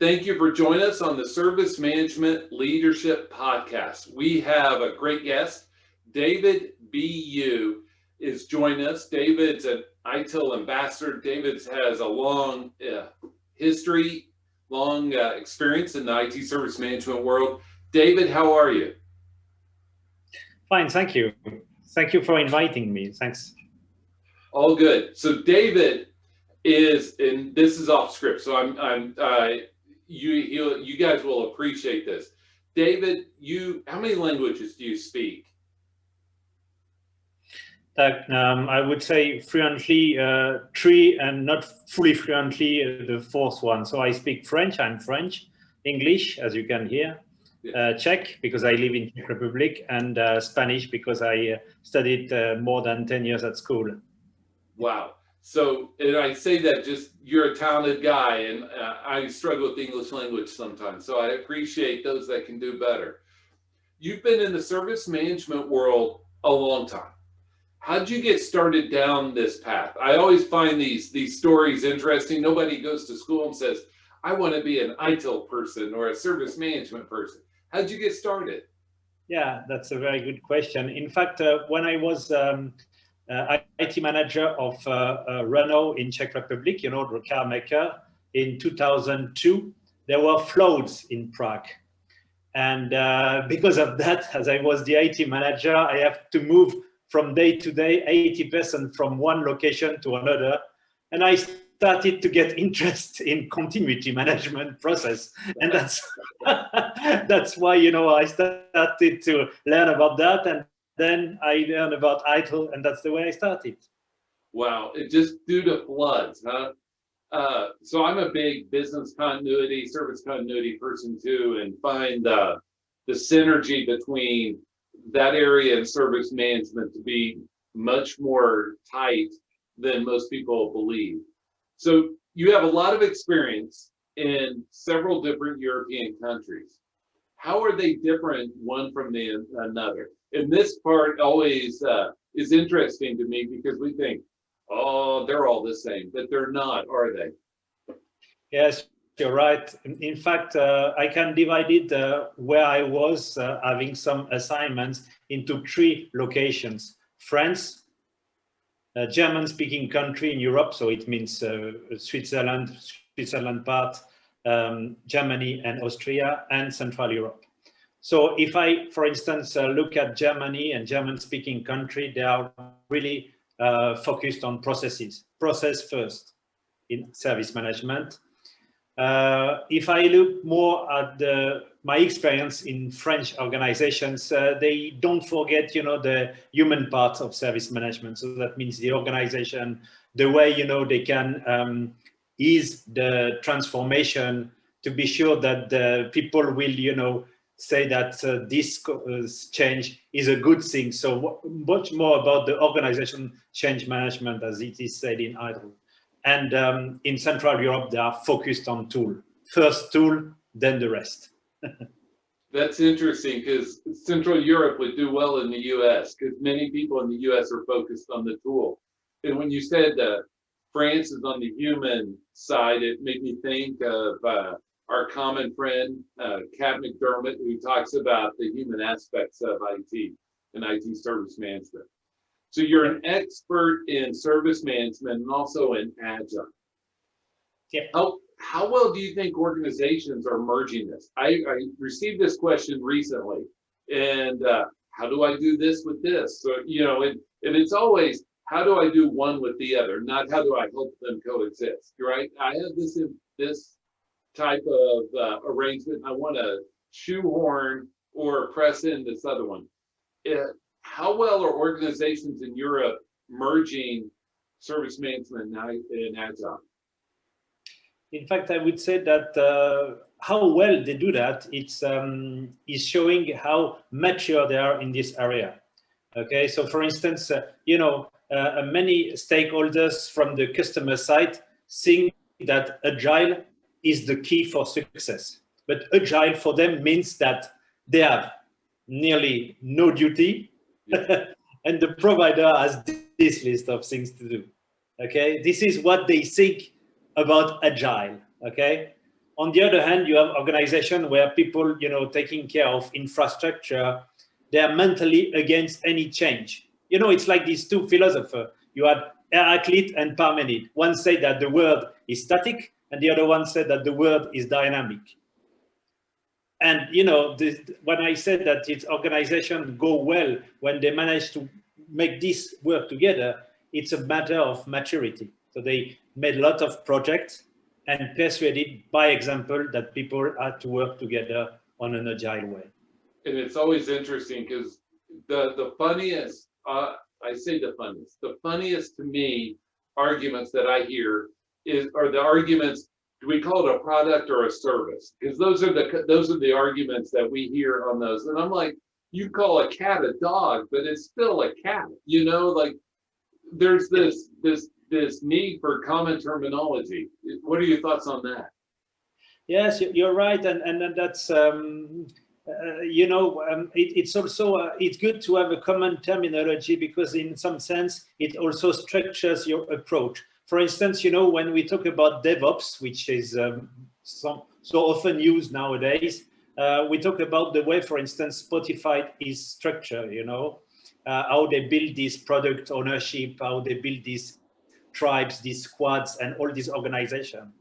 Thank you for joining us on the Service Management Leadership Podcast. We have a great guest. David Billouz is joining us. David's an ITIL ambassador. David has a long history, long experience in the IT service management world. David, how are you? Fine, thank you. Thank you for inviting me. Thanks. All good. So David is, and this is off script, so you guys will appreciate this. David, how many languages do you speak? I would say fluently 3, and not fully fluently the 4th one. So I speak French. I'm French, English, as you can hear, Czech because I live in Czech Republic, and Spanish because I studied more than 10 years at school. Wow. So, and I say that just, you're a talented guy, and I struggle with the English language sometimes. So I appreciate those that can do better. You've been in the service management world a long time. How'd you get started down this path? I always find these stories interesting. Nobody goes to school and says, I want to be an ITIL person or a service management person. How'd you get started? Yeah, that's a very good question. In fact, when I was IT manager of Renault in Czech Republic, you know, the car maker, in 2002, there were floods in Prague. And because of that, as I was the IT manager, I have to move from day to day, 80% from one location to another. And I started to get interest in continuity management process. And that's why, you know, I started to learn about that. And then I learned about ITIL, and that's the way I started. Wow, it just due to floods, huh? So I'm a big business continuity, service continuity person too, and find the synergy between that area and service management to be much more tight than most people believe. So you have a lot of experience in several different European countries. How are they different one from another? And this part always is interesting to me because we think, oh, they're all the same, but they're not, are they? Yes, you're right. In fact, I can divide it where I was having some assignments into 3 locations: France, a German-speaking country in Europe, so it means Switzerland part, Germany and Austria, and Central Europe. So if I, for instance, look at Germany and German-speaking country, they are really focused on processes, process first in service management. If I look more at my experience in French organizations, they don't forget, you know, the human part of service management. So that means the organization, the way, you know, they can ease the transformation to be sure that the people will, you know, say that this change is a good thing. So much more about the organization change management, as it is said in ITIL. And in Central Europe, they are focused on tool. First tool, then the rest. That's interesting, because Central Europe would do well in the US, because many people in the US are focused on the tool. And when you said France is on the human side, it made me think of our common friend, Kat McDermott, who talks about the human aspects of IT and IT service management. So you're an expert in service management and also in Agile. Yeah. How well do you think organizations are merging this? I received this question recently, and how do I do this with this? So, you know, and it's always, how do I do one with the other, not how do I help them coexist, right? I have this type of arrangement. I want to shoehorn or press in this other one. How well are organizations in Europe merging service management and Agile? In fact, I would say that how well they do that, is showing how mature they are in this area. Okay, so for instance, you know, many stakeholders from the customer side think that Agile is the key for success. But Agile for them means that they have nearly no duty, and the provider has this list of things to do. Okay, this is what they think about Agile. Okay, On the other hand, you have organization where people, taking care of infrastructure, they are mentally against any change. It's like these two philosophers. You had Heraclit and Parmenid. One said that the world is static, and the other one said that the world is dynamic. And when I said that its organization go well when they manage to make this work together, it's a matter of maturity. So they made a lot of projects and persuaded by example that people had to work together on an agile way. And it's always interesting because the funniest, I say the funniest to me arguments that I hear are the arguments. Do we call it a product or a service? Because those are the arguments that we hear on those. And I'm like, you call a cat a dog, but it's still a cat. Like there's this need for common terminology. What are your thoughts on that? Yes, you're right, and that's it's also it's good to have a common terminology because in some sense it also structures your approach. For instance, when we talk about DevOps, which is so often used nowadays, we talk about the way, for instance, Spotify is structured, how they build this product ownership, how they build these tribes, these squads, and all these organizations.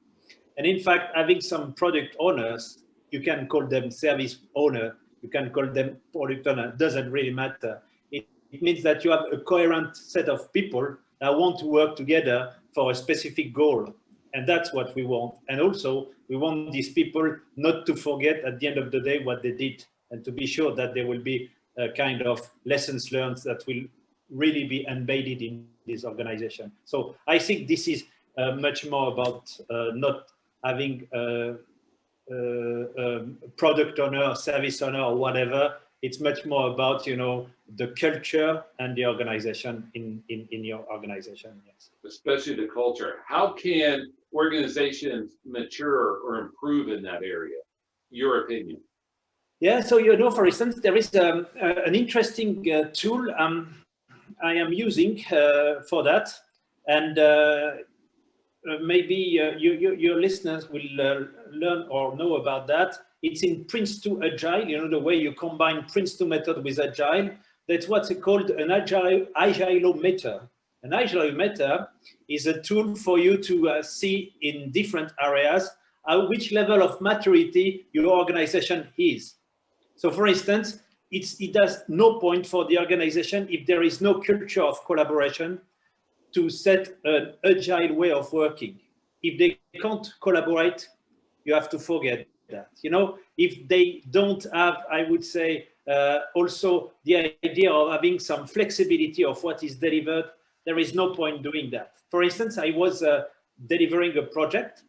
And in fact, having some product owners, you can call them service owner, you can call them product owner, doesn't really matter. It means that you have a coherent set of people that want to work together for a specific goal. And that's what we want. And also, we want these people not to forget at the end of the day what they did and to be sure that there will be a kind of lessons learned that will really be embedded in this organization. So I think this is much more about not having a product owner, service owner, or whatever. It's much more about, the culture and the organization in your organization. Yes. Especially the culture. How can organizations mature or improve in that area? Your opinion? Yeah. So, for instance, there is an interesting tool I am using for that. And maybe your listeners will learn or know about that. It's in Prince2 Agile, the way you combine Prince2 method with Agile. That's what's called an Agilometer. An Agilometer is a tool for you to see in different areas which level of maturity your organization is. So for instance, it does no point for the organization if there is no culture of collaboration to set an agile way of working. If they can't collaborate, you have to forget that. If they don't have, I would say, also the idea of having some flexibility of what is delivered, there is no point doing that. For instance, I was delivering a project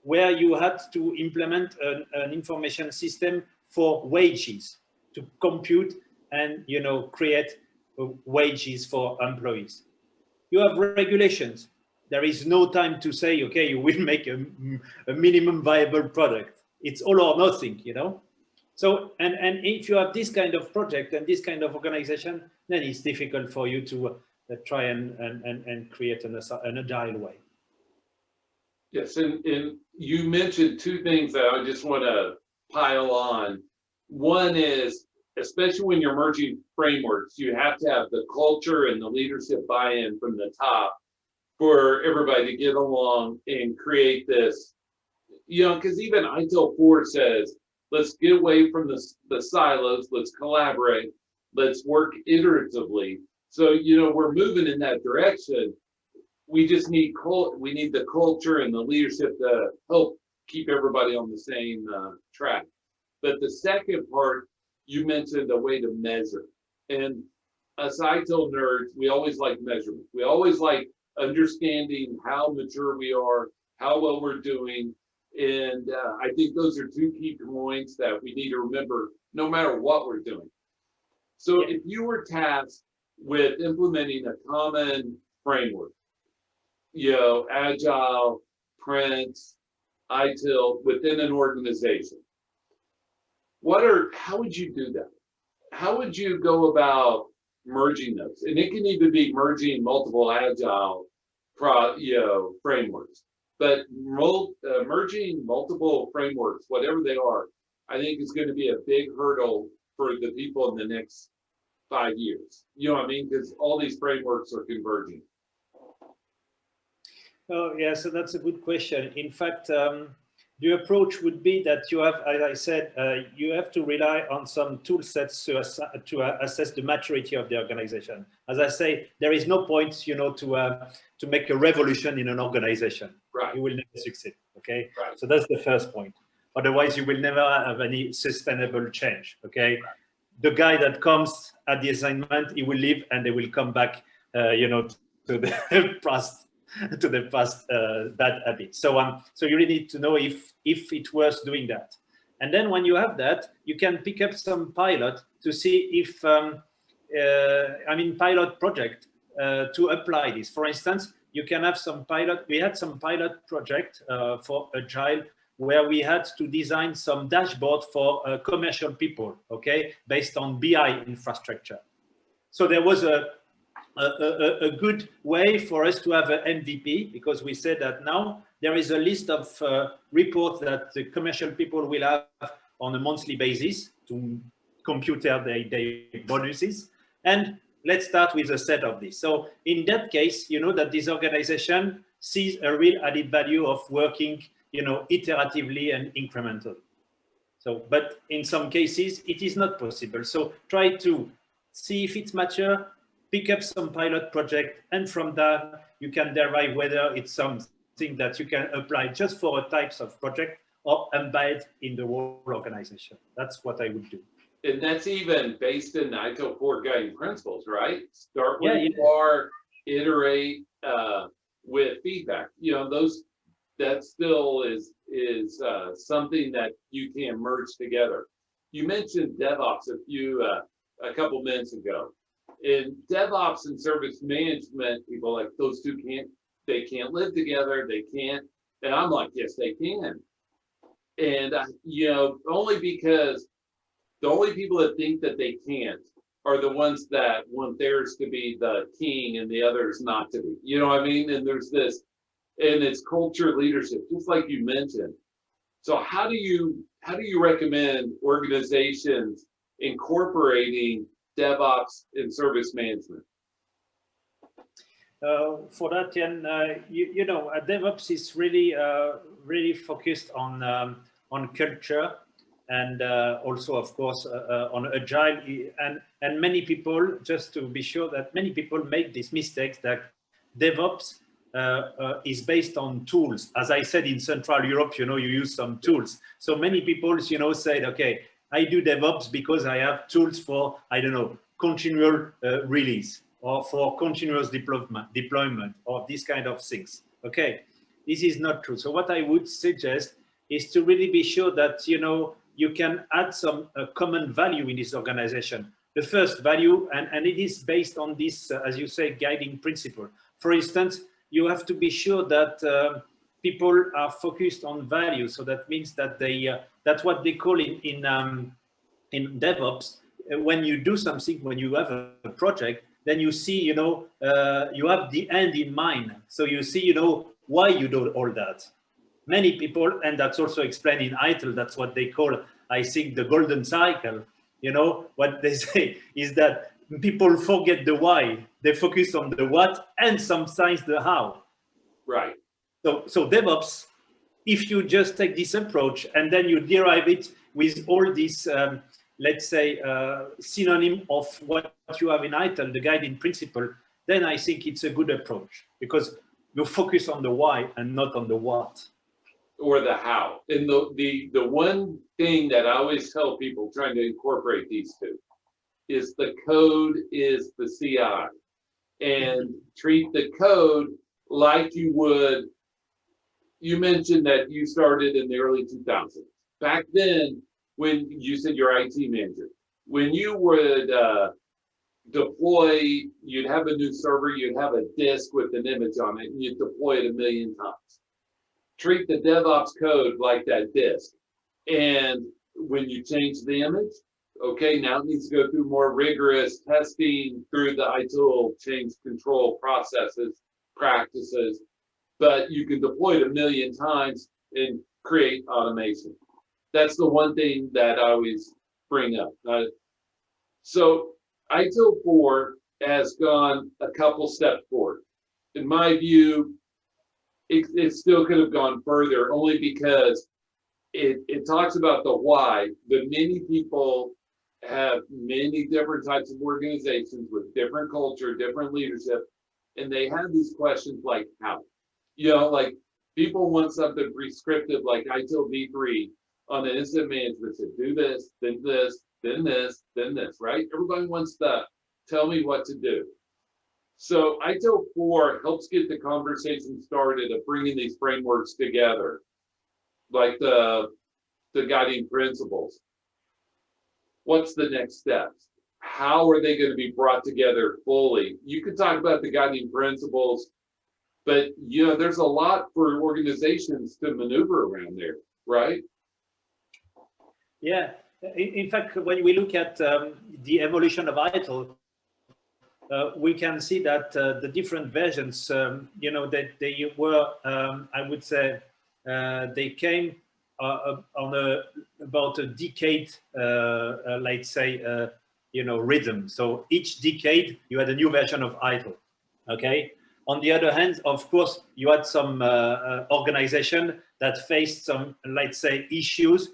where you had to implement an information system for wages to compute and create wages for employees. You have regulations. There is no time to say, okay, you will make a minimum viable product. It's all or nothing, So, and if you have this kind of project and this kind of organization, then it's difficult for you to try and create an agile way. Yes, and you mentioned two things that I just want to pile on. One is, especially when you're merging frameworks, you have to have the culture and the leadership buy-in from the top for everybody to get along and create this, because even ITIL 4 says, let's get away from the silos, let's collaborate, let's work iteratively. So, we're moving in that direction. We just need the culture and the leadership to help keep everybody on the same track. But the second part, you mentioned a way to measure. And us ITIL nerds, we always like measurement. We always like understanding how mature we are, how well we're doing. And I think those are two key points that we need to remember no matter what we're doing. So if you were tasked with implementing a common framework, Agile, Prince, ITIL within an organization, how would you do that? How would you go about merging those? And it can even be merging multiple Agile frameworks. But merging multiple frameworks, whatever they are, I think is going to be a big hurdle for the people in the next 5 years. You know what I mean? Because all these frameworks are converging. Oh, yeah, so that's a good question. In fact, the approach would be that you have, as I said, you have to rely on some tool sets to assess the maturity of the organization. As I say, there is no point, you know, to make a revolution in an organization. Right. You will never succeed. Okay. Right. So that's the first point. Otherwise, you will never have any sustainable change. Okay. Right. The guy that comes at the assignment, he will leave, and they will come back, you know, to the past. To the past bad habits. So you really need to know if it's worth doing that. And then when you have that, you can pick up some pilot to see if pilot project to apply this. For instance, you can have some pilot. We had some pilot project for Agile where we had to design some dashboard for commercial people, okay, based on BI infrastructure. So there was a good way for us to have an MVP, because we said that now there is a list of reports that the commercial people will have on a monthly basis to compute their bonuses. And let's start with a set of this. So in that case, you know that this organization sees a real added value of working, you know, iteratively and incrementally. So, but in some cases, it is not possible. So try to see if it's mature, pick up some pilot project, and from that you can derive whether it's something that you can apply just for a types of project or embed in the whole organization. That's what I would do. And that's even based in the ITIL core guiding principles, right? Start where you are, iterate with feedback. You know, that still is something that you can merge together. You mentioned DevOps a couple minutes ago. In DevOps and service management, people like those two can't live together. They can't. And I'm like, yes, they can. And, you know, only because the only people that think that they can't are the ones that want theirs to be the king and the others not to be. You know what I mean? And there's this, and it's culture leadership, just like you mentioned. So how do you recommend organizations incorporating DevOps in service management? For that, Jan, you know, DevOps is really focused on culture, and also, of course, on Agile. And many people, just to be sure that many people make this mistake that DevOps is based on tools. As I said, in Central Europe, you know, you use some tools. So many people, you know, said, okay, I do DevOps because I have tools for, I don't know, continual release or for continuous deployment or these kind of things. Okay, this is not true. So what I would suggest is to really be sure that, you know, you can add some common value in this organization. The first value, and it is based on this, as you say, guiding principle. For instance, you have to be sure that people are focused on value. So that means that that's what they call in DevOps. When you do something, when you have a project, then you see, you know, you have the end in mind. So you see, you know, why you do all that. Many people, and that's also explained in ITIL, that's what they call, I think, the golden cycle. You know, what they say is that people forget the why. They focus on the what and sometimes the how. Right. So DevOps, if you just take this approach and then you derive it with all these, let's say, synonym of what you have in ITIL, the guiding principle, then I think it's a good approach, because you focus on the why and not on the what. Or the how. And the one thing that I always tell people trying to incorporate these two is the code is the CI. And treat the code like you would. You mentioned that you started in the early 2000s. Back then, when you said you're IT manager, when you would deploy, you'd have a new server, you'd have a disk with an image on it, and you'd deploy it 1,000,000 times. Treat the DevOps code like that disk. And when you change the image, okay, now it needs to go through more rigorous testing through the ITIL change control processes, practices. but you can deploy it a million times and create automation. That's the one thing that I always bring up. So ITIL 4 has gone a couple steps forward. In my view, it still could have gone further, only because it talks about the why, but many people have many different types of organizations with different culture, different leadership, and they have these questions like how. Like people want something prescriptive like ITIL V3 on the incident management, said do this, then this, then this, then this, right? Everybody wants to tell me what to do. So ITIL 4 helps get the conversation started of bringing these frameworks together, like the guiding principles. What's the next steps? How are they going to be brought together fully? You could talk about the guiding principles, but there's a lot for organizations to maneuver around there, right? Yeah. In fact, when we look at the evolution of ITIL, we can see that the different versions, that they were, I would say, they came on about a decade, let's say, rhythm. So each decade you had a new version of ITIL. Okay. On the other hand, of course, you had some organization that faced some, let's say, issues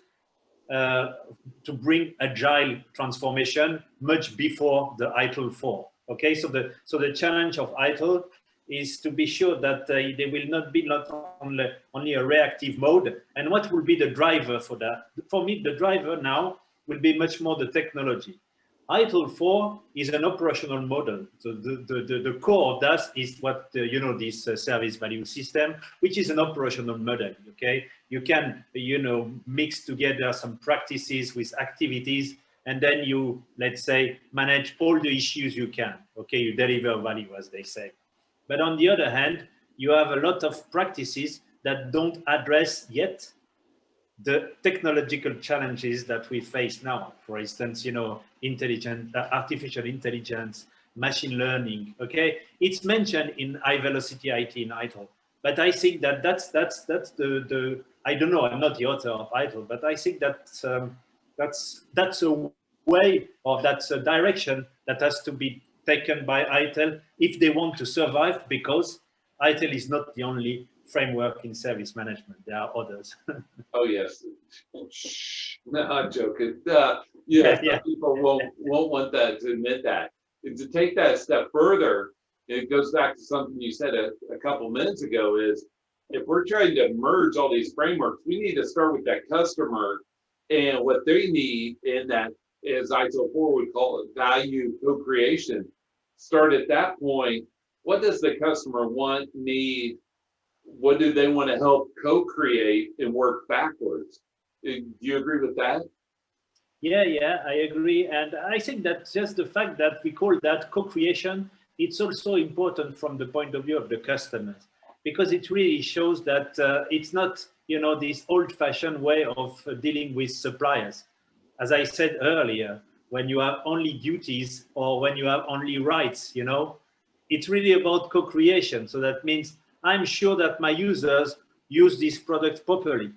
to bring agile transformation much before the ITIL 4. Okay, so the challenge of ITIL is to be sure that they will not be only a reactive mode. And what will be the driver for that? For me, the driver now will be much more the technology. ITIL 4 is an operational model. So the core of that is what, this service value system, which is an operational model, okay? You can, mix together some practices with activities, and then you, let's say, manage all the issues you can, okay? You deliver value, as they say. But on the other hand, you have a lot of practices that don't address yet the technological challenges that we face now. For instance, artificial intelligence, machine learning. Okay, it's mentioned in high velocity IT in ITIL, but I think that's the I don't know. I'm not the author of ITIL, but I think that's a way, or that's a direction that has to be taken by ITIL if they want to survive, because ITIL is not the only framework in service management. There are others. Oh yes. No, I'm joking. Yeah. Some people won't want that to admit that. And to take that a step further, it goes back to something you said a couple minutes ago, is if we're trying to merge all these frameworks, we need to start with that customer and what they need, and that, as ITIL 4 would call it, value co-creation. Start at that point. What does the customer want, need? What do they want to help co-create and work backwards? Do you agree with that? Yeah, I agree. And I think that just the fact that we call that co-creation, it's also important from the point of view of the customers, because it really shows that it's not, this old-fashioned way of dealing with suppliers. As I said earlier, when you have only duties or when you have only rights, it's really about co-creation. So that means I'm sure that my users use this product properly.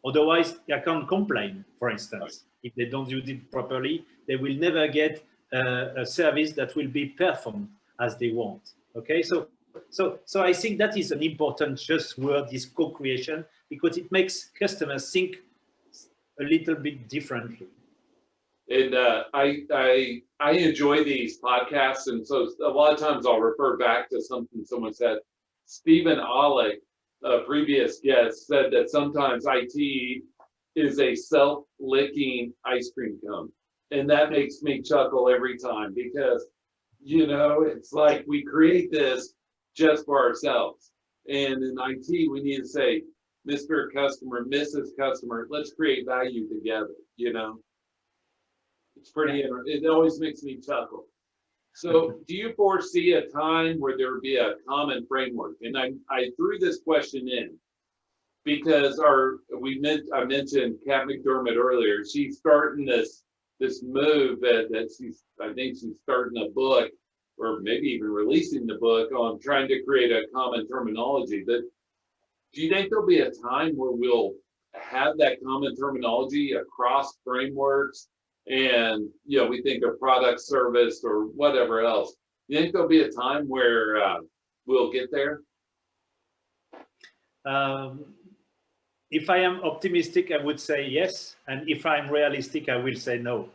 Otherwise, I can't complain, for instance. If they don't use it properly, they will never get a service that will be performed as they want. Okay, so I think that is an important just word, this co-creation, because it makes customers think a little bit differently. And I enjoy these podcasts, and so a lot of times I'll refer back to something someone said. Stephen Olick, a previous guest, said that sometimes IT is a self-licking ice cream cone, and that makes me chuckle every time, because it's like we create this just for ourselves, and in IT we need to say, Mr. Customer, Mrs. Customer, let's create value together. It's pretty, it always makes me chuckle. So do you foresee a time where there would be a common framework? And I threw this question in because I mentioned Kat McDermott earlier. She's starting this move that I think she's starting a book, or maybe even releasing the book, on trying to create a common terminology. But do you think there'll be a time where we'll have that common terminology across frameworks and, we think of product, service, or whatever else? You think there'll be a time where we'll get there? If I am optimistic, I would say yes, and if I'm realistic, I will say no.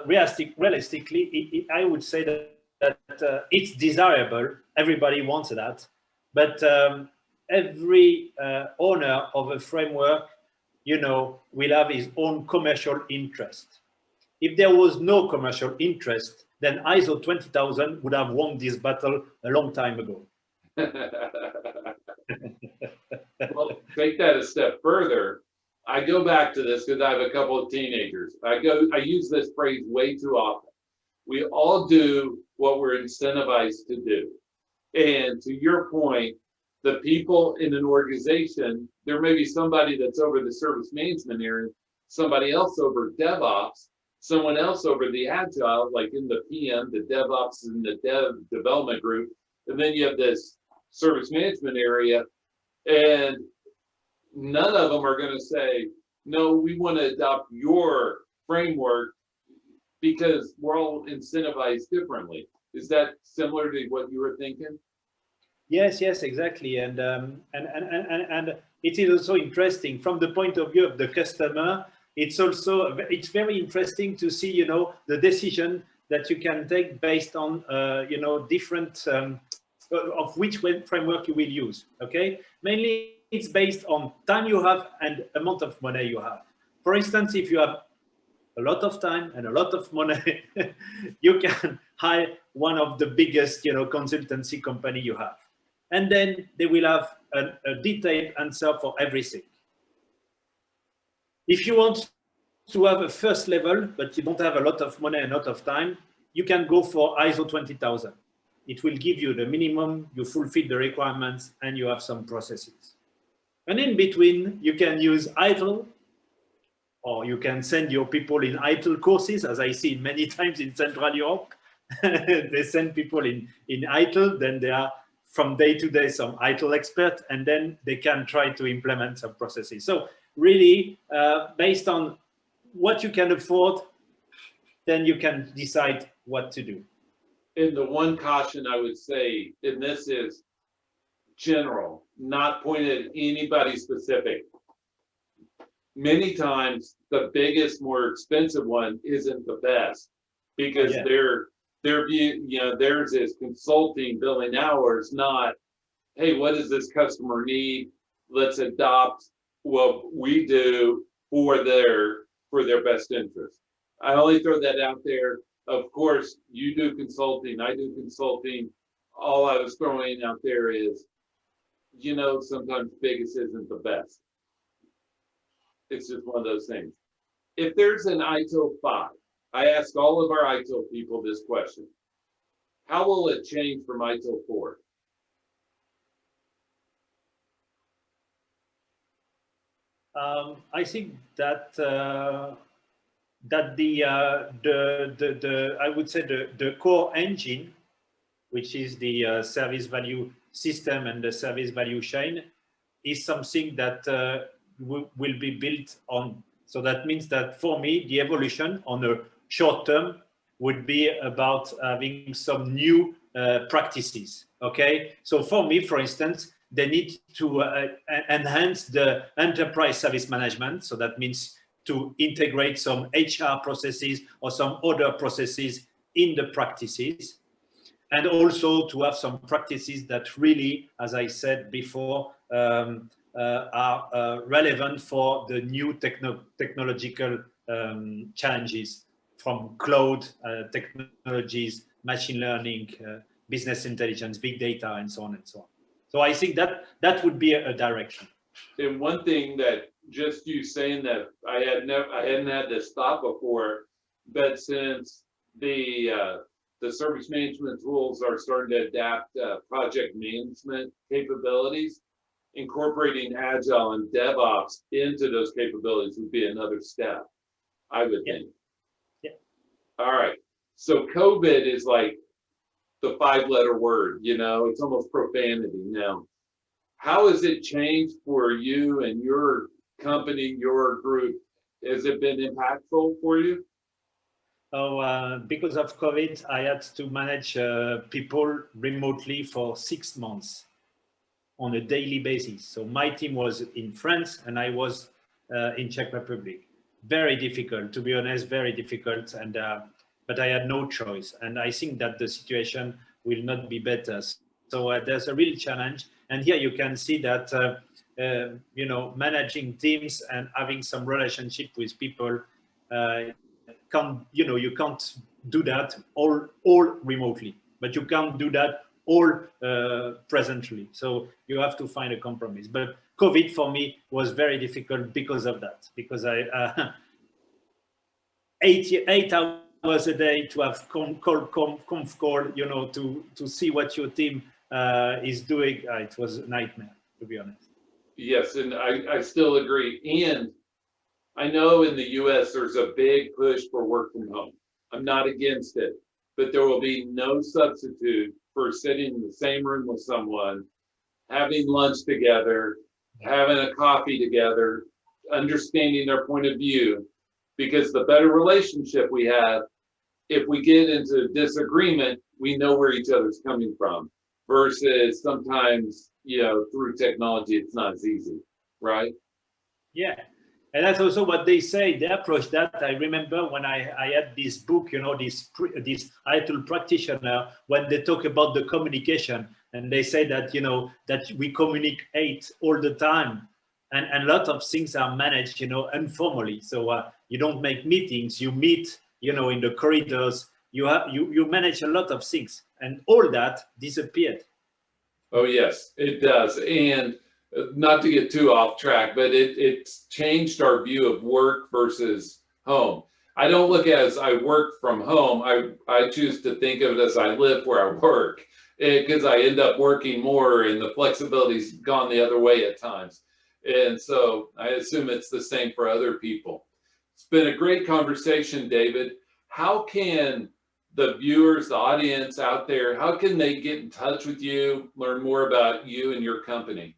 Realistically, I would say that it's desirable. Everybody wants that, but every owner of a framework, will have his own commercial interest. If there was no commercial interest, then ISO 20000 would have won this battle a long time ago. Well, take that a step further. I go back to this because I have a couple of teenagers. I use this phrase way too often. We all do what we're incentivized to do. And to your point, the people in an organization, there may be somebody that's over the service management area, somebody else over DevOps, someone else over the Agile, like in the PM, the DevOps and the Dev development group. And then you have this service management area, and none of them are going to say, no, we want to adopt your framework because we're all incentivized differently. Is that similar to what you were thinking? Yes, exactly. And it is also interesting from the point of view of the customer. It's very interesting to see, the decision that you can take based on, different of which framework you will use. Okay, mainly it's based on time you have and amount of money you have. For instance, if you have a lot of time and a lot of money, you can hire one of the biggest, consultancy company you have, and then they will have a detailed answer for everything. If you want to have a first level, but you don't have a lot of money and a lot of time, you can go for ISO 20000. It will give you the minimum, you fulfill the requirements, and you have some processes. And in between, you can use ITIL, or you can send your people in ITIL courses, as I see many times in Central Europe. They send people in ITIL, then they are from day to day some ITIL expert, and then they can try to implement some processes. So really, based on what you can afford, then you can decide what to do. And the one caution I would say, and this is general, not pointed at anybody specific. Many times the biggest, more expensive one isn't the best because their view, theirs is consulting, billing hours, not, hey, what does this customer need? Let's adopt what we do for their best interest. I only throw that out there. Of course, you do consulting, I do consulting. All I was throwing out there is, sometimes biggest isn't the best. It's just one of those things. If there's an ITIL 5, I ask all of our ITIL people this question. How will it change from ITIL 4? I think that I would say the core engine, which is the service value system and the service value chain, is something that will be built on. So that means that for me, the evolution on a short term would be about having some new practices. Okay, so for me, for instance, they need to enhance the enterprise service management. So that means to integrate some HR processes or some other processes in the practices, and also to have some practices that really, as I said before, are relevant for the new technological challenges from cloud technologies, machine learning, business intelligence, big data, and so on and so on. So I think that would be a direction. And one thing that just you saying that I hadn't had this thought before, but since the service management tools are starting to adapt project management capabilities, incorporating Agile and DevOps into those capabilities would be another step, I would think. Yeah. All right. So COVID is like the 5-letter word, it's almost profanity now. How has it changed for you and your company, your group? Has it been impactful for you? So because of COVID, I had to manage people remotely for 6 months on a daily basis. So my team was in France and I was in Czech Republic. Very difficult, to be honest, very difficult. And but I had no choice. And I think that the situation will not be better. So there's a real challenge. And here you can see that managing teams and having some relationship with people you can't do that all remotely, but you can't do that all presently. So you have to find a compromise. But COVID for me was very difficult because of that, because I 8 hours a day to have conf call, to see what your team is doing. It was a nightmare, to be honest. Yes, and I still agree. And I know in the US there's a big push for work from home. I'm not against it, but there will be no substitute for sitting in the same room with someone, having lunch together, having a coffee together, understanding their point of view, because the better relationship we have, if we get into disagreement, we know where each other's coming from, versus sometimes, through technology, it's not as easy, right? Yeah. And that's also what they say. They approach that. I remember when I had this book, this ITIL practitioner, when they talk about the communication, and they say that, that we communicate all the time. And a lot of things are managed, informally. So you don't make meetings, you meet, in the corridors, you manage a lot of things, and all that disappeared. Oh, yes, it does. And not to get too off track, but it's changed our view of work versus home. I don't look as I work from home. I choose to think of it as I live where I work, because I end up working more and the flexibility's gone the other way at times. And so I assume it's the same for other people. It's been a great conversation, David. How can the viewers, the audience out there, how can they get in touch with you, learn more about you and your company?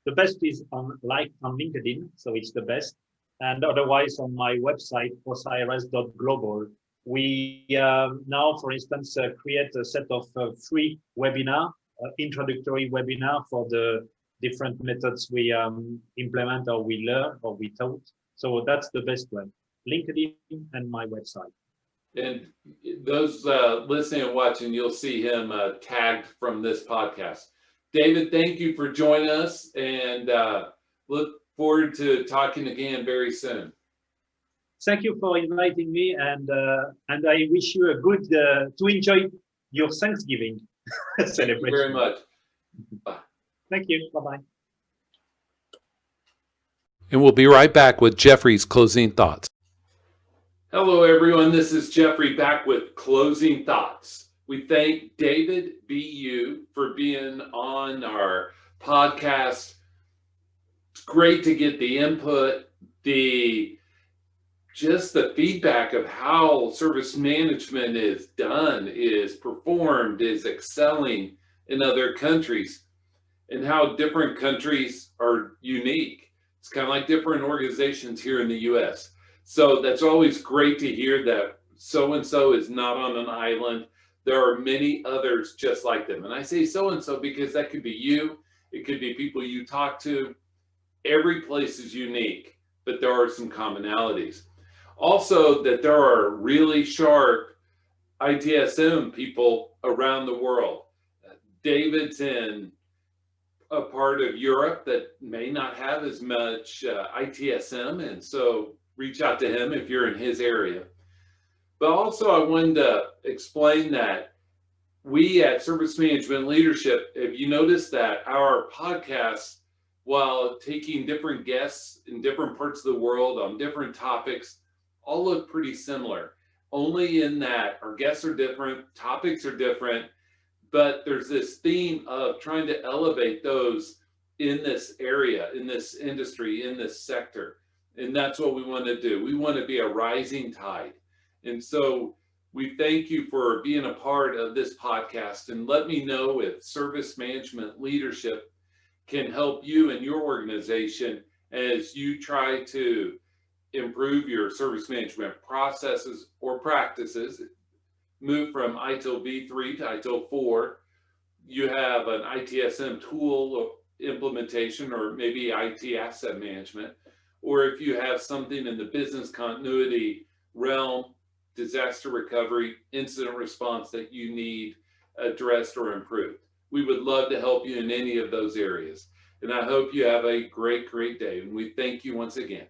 The best is on LinkedIn, so it's the best. And otherwise on my website, osiris.global. We now, for instance, create a set of free webinar, introductory webinar for the different methods we implement or we learn or we taught. So that's the best way, LinkedIn and my website. And those listening and watching, you'll see him tagged from this podcast. David, thank you for joining us, and look forward to talking again very soon. Thank you for inviting me, and I wish you a good to enjoy your Thanksgiving celebration. Thank you very much. Bye. Thank you. Bye-bye. And we'll be right back with Jeffrey's closing thoughts. Hello, everyone. This is Jeffrey back with closing thoughts. We thank David B.U. for being on our podcast. It's great to get the input, just the feedback of how service management is done, is performed, is excelling in other countries, and how different countries are unique. It's kind of like different organizations here in the U.S. So that's always great to hear that so-and-so is not on an island. There are many others just like them. And I say so-and-so because that could be you. It could be people you talk to. Every place is unique, but there are some commonalities. Also, that there are really sharp ITSM people around the world. David's in a part of Europe that may not have as much ITSM, and so reach out to him if you're in his area. But also I wanted to explain that we at Service Management Leadership, if you notice that our podcasts, while taking different guests in different parts of the world on different topics, all look pretty similar, only in that our guests are different, topics are different, but there's this theme of trying to elevate those in this area, in this industry, in this sector. And that's what we want to do. We want to be a rising tide. And so we thank you for being a part of this podcast, and let me know if Service Management Leadership can help you and your organization as you try to improve your service management processes or practices, move from ITIL v3 to ITIL 4. You have an ITSM tool implementation, or maybe IT asset management, or if you have something in the business continuity realm, disaster recovery, incident response that you need addressed or improved. We would love to help you in any of those areas. And I hope you have a great, great day. And we thank you once again.